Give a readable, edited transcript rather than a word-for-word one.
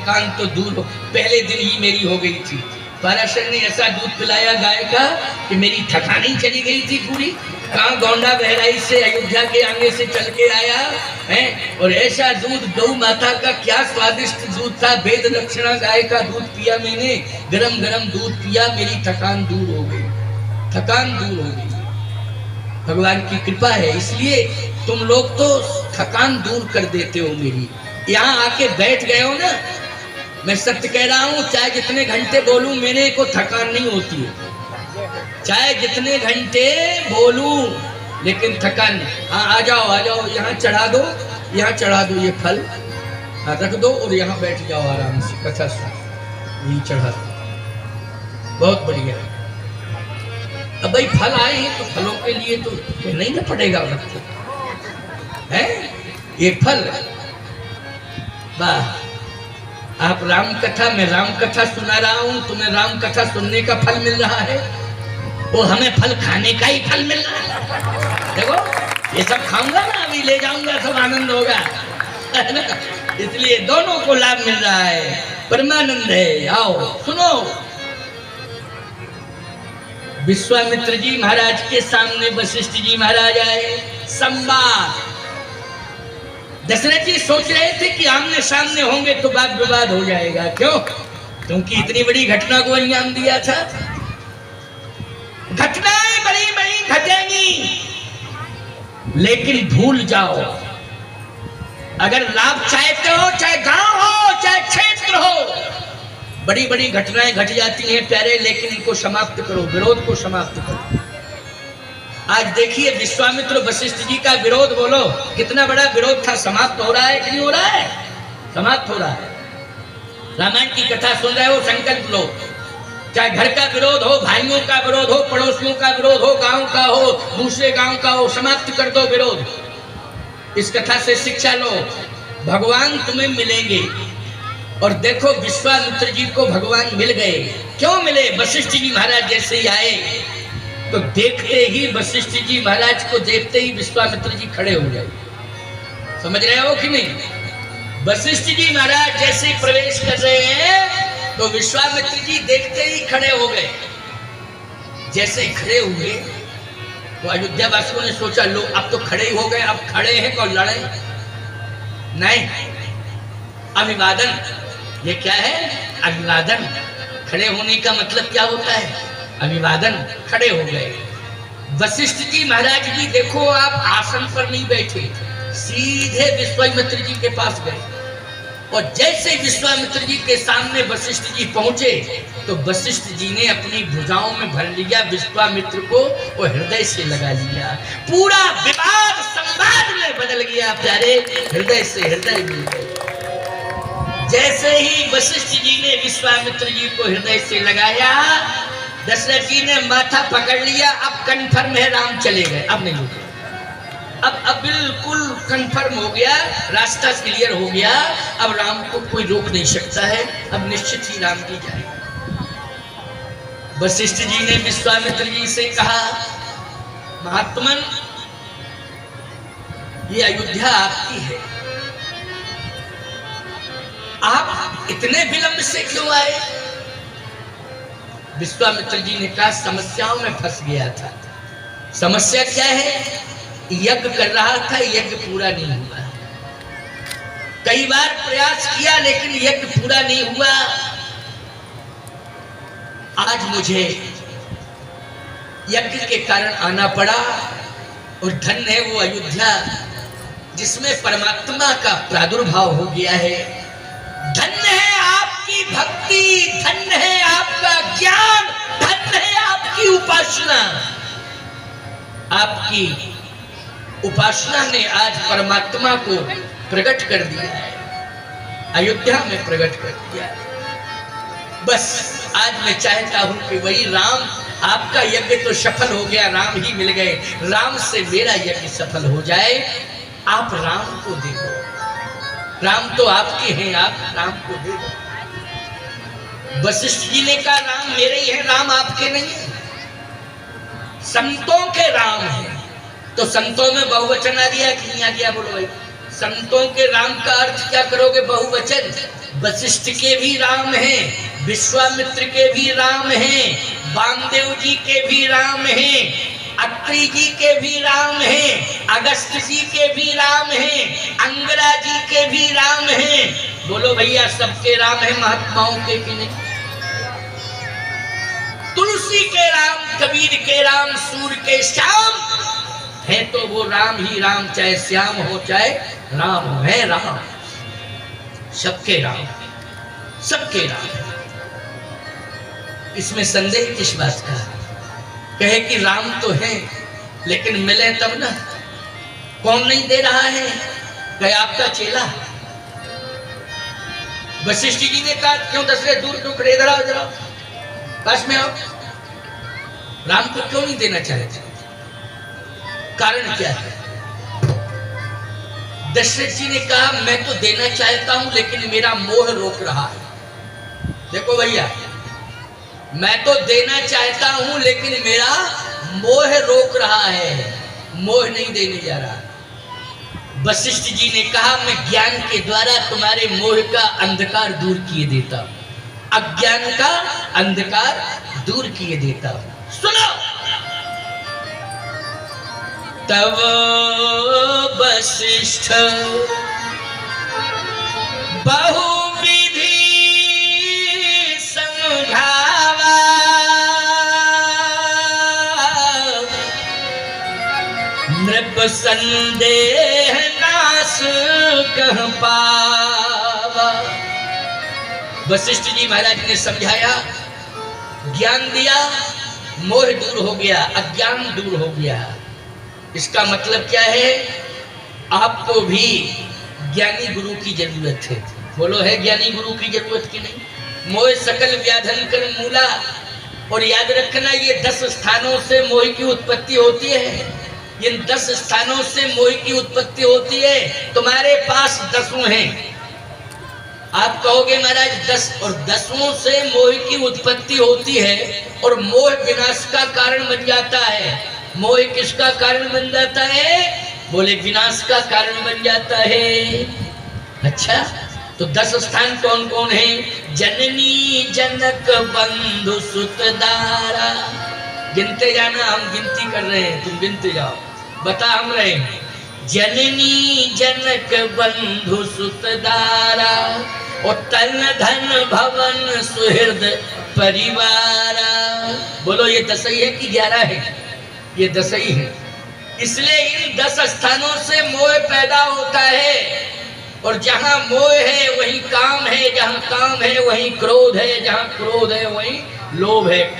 थकान तो दूर हो, पहले दिन ही मेरी हो गई थी। पराशर ने ऐसा दूध पिलाया गाय का कि मेरी थकान ही चली गई थी पूरी। कहाँ गोंडा बहराइच से अयोध्या के आगे से चल के आया है, और ऐसा दूध गौ माता का क्या स्वादिष्ट दूध था। वेद लक्षणा गाय का दूध पिया मैंने, गरम गरम दूध पिया, मेरी थकान दूर हो गई, थकान दूर हो गई। भगवान की कृपा है, इसलिए तुम लोग तो थकान दूर कर देते हो मेरी। यहाँ आके बैठ गए हो ना, मैं सत्य कह रहा हूँ, चाहे जितने घंटे बोलूं मेरे को थकान नहीं होती है, चाहे जितने घंटे बोलूं लेकिन थकान नहीं। हाँ आ जाओ, यहाँ चढ़ा दो, यहाँ चढ़ा दो ये फल, हाँ रख दो और यहाँ बैठ जाओ आराम से, कथा सुनो, यही चढ़ा दो, बहुत बढ़िया। अब भाई फल आए हैं तो फलों के लिए तो नहीं ना पड़ेगा वक्त है, ये फल। वाह, आप राम कथा, मैं राम कथा सुना रहा हूँ, तुम्हें राम कथा सुनने का फल मिल रहा है, वो हमें फल खाने का ही फल मिल रहा है। देखो ये सब खाऊंगा ना, अभी ले जाऊंगा, सब आनंद होगा, है ना? इसलिए दोनों को लाभ मिल रहा है, परमानंद है। आओ सुनो, विश्वामित्र जी महाराज के सामने वशिष्ठ जी महाराज आए। संवाद, दशरथ जी सोच रहे थे कि आमने सामने होंगे तो बात विवाद हो जाएगा, क्यों? क्योंकि इतनी बड़ी घटना को अंजाम दिया था। घटनाएं बड़ी बड़ी घटेंगी, लेकिन भूल जाओ, अगर लाभ चाहते हो, चाहे गांव हो चाहे क्षेत्र हो, बड़ी बड़ी घटनाएं घट जाती हैं प्यारे, लेकिन इनको समाप्त करो, विरोध को समाप्त करो। आज देखिए विश्वामित्र वशिष्ठ जी का विरोध, बोलो कितना बड़ा विरोध था, समाप्त हो रहा है कि नहीं हो रहा है? समाप्त हो रहा है। रामायण की कथा सुन रहे हो, संकल्प लो, चाहे घर का विरोध हो, भाइयों का विरोध हो, पड़ोसियों का विरोध हो, गांव का हो, दूसरे गांव का हो, समाप्त कर दो विरोध। इस कथा से शिक्षा लो, भगवान तुम्हें मिलेंगे। और देखो विश्वामित्र जी को भगवान मिल गए, क्यों मिले? वशिष्ठ जी महाराज जैसे ही आए तो देखते ही, वशिष्ठ जी महाराज को देखते ही विश्वामित्र जी खड़े हो गए। समझ रहे हो कि नहीं? वशिष्ठ जी महाराज जैसे ही प्रवेश कर रहे हैं तो विश्वामित्र जी देखते ही खड़े हो गए। जैसे ही खड़े हुए तो अयोध्या वासियों ने सोचा, लो अब तो खड़े ही हो गए, अब खड़े हैं तो लड़े नहीं। अभिवादन, ये क्या है? अभिवादन। खड़े होने का मतलब क्या होता है? अभिवादन। खड़े हो गए। वशिष्ठ जी महाराज जी देखो, आप आसन पर नहीं बैठे, सीधे विश्वामित्र जी के पास गए, और जैसे विश्वामित्र जी के सामने वशिष्ठ जी पहुंचे तो वशिष्ठ जी ने अपनी भुजाओं में भर लिया विश्वामित्र को और हृदय से लगा लिया। पूरा विवाद संवाद में बदल गया प्यारे, हृदय से हृदय मिल गए। जैसे ही वशिष्ठ जी ने विश्वामित्र जी को हृदय से लगाया, दशरथ जी ने माथा पकड़ लिया, अब कन्फर्म है, राम चले गए, अब नहीं होगा, अब बिल्कुल कन्फर्म हो गया, रास्ता क्लियर हो गया, अब राम को कोई रोक नहीं सकता है, अब निश्चित ही राम जी जाएंगे। वशिष्ठ जी ने विश्वामित्र जी से कहा, महात्मन ये अयोध्या आपकी है, आप इतने विलंब से क्यों आए? विश्वामित्र जी ने कहा, समस्याओं में फंस गया था। समस्या क्या है? यज्ञ कर रहा था, यज्ञ पूरा नहीं हुआ। कई बार प्रयास किया लेकिन यज्ञ पूरा नहीं हुआ। आज मुझे यज्ञ के कारण आना पड़ा, और धन्य है वो अयोध्या जिसमें परमात्मा का प्रादुर्भाव हो गया है। धन्य है आपकी भक्ति, धन्य है आपका ज्ञान, धन्य है आपकी उपासना। आपकी उपासना ने आज परमात्मा को प्रकट कर दिया है, अयोध्या में प्रकट कर दिया है। बस आज मैं चाहता हूं कि वही राम, आपका यज्ञ तो सफल हो गया, राम ही मिल गए, राम से मेरा यज्ञ सफल हो जाए। आप राम को देखो, राम तो आपके हैं, आप राम को देखो। वशिष्ठ जी ने कहा, राम मेरे ही है, राम आपके नहीं है, संतों के राम है। तो संतों में बहुवचन आ गया कि नहीं आ गया? बोलो भाई, संतों के राम का अर्थ क्या करोगे? बहुवचन। वशिष्ठ के भी राम हैं, विश्वामित्र के भी राम हैं, वामदेव जी के भी राम हैं, अत्रि जी के भी राम हैं, अगस्त जी के भी राम हैं, अंगरा जी के भी राम हैं। बोलो भैया, सबके राम हैं महात्माओं के कि नहीं? तुलसी के राम, कबीर के राम, सूर्य के श्याम है तो वो राम ही राम, चाहे श्याम हो चाहे राम हो, है राम, सबके राम, सबके राम। इसमें संदेह किस बात का? कहे कि राम तो है लेकिन मिले तब ना। कौन नहीं दे रहा है? कहे आपका चेला। वशिष्ठ जी ने कहा क्यों दशरथ दूर क्यों खड़े, इधर आओ, इधर आओ, पास में आओ। राम को क्यों नहीं देना चाहते? कारण क्या है? दशरथ जी ने कहा मैं तो देना चाहता हूं लेकिन मेरा मोह रोक रहा है। देखो भैया, मैं तो देना चाहता हूं लेकिन मेरा मोह रोक रहा है, मोह नहीं देने जा रहा। वशिष्ठ जी ने कहा मैं ज्ञान के द्वारा तुम्हारे मोह का अंधकार दूर किए देता हूं, अज्ञान का अंधकार दूर किए देता हूं। सुनो, तब वशिष्ठ बहुविधि समझावा, नृप संदेह नाश कह पावा। वशिष्ठ जी महाराज ने समझाया, ज्ञान दिया, मोह दूर हो गया, अज्ञान दूर हो गया। इसका मतलब क्या है? आपको भी ज्ञानी गुरु की जरूरत है। बोलो, है ज्ञानी गुरु की जरूरत की नहीं? मोह सकल व्याधन कर मूला। और याद रखना, ये 10 स्थानों से मोह की उत्पत्ति होती है। इन 10 स्थानों से मोह की उत्पत्ति होती है। तुम्हारे पास 10 हैं, आप कहोगे महाराज 10, और 10 से मोह की उत्पत्ति होती है और मोह विनाश का कारण बन जाता है। मोह किसका कारण बन जाता है? बोले विनाश का कारण बन जाता है। अच्छा, तो 10 स्थान कौन कौन है? जननी जनक बंधु सुत दारा। गिनते जाना, हम गिनती कर रहे हैं, तुम गिनते जाओ, बता हम रहे हैं। जननी जनक बंधु सुत दारा, और तन धन भवन सुहृद परिवारा। बोलो, ये 10 ही है कि 11 है? ये 10 ही है। इसलिए इन 10 स्थानों से मोह पैदा होता है, और जहां मोह है वहीं काम है, जहां काम है वहीं क्रोध है, जहां क्रोध है वहीं लोभ है।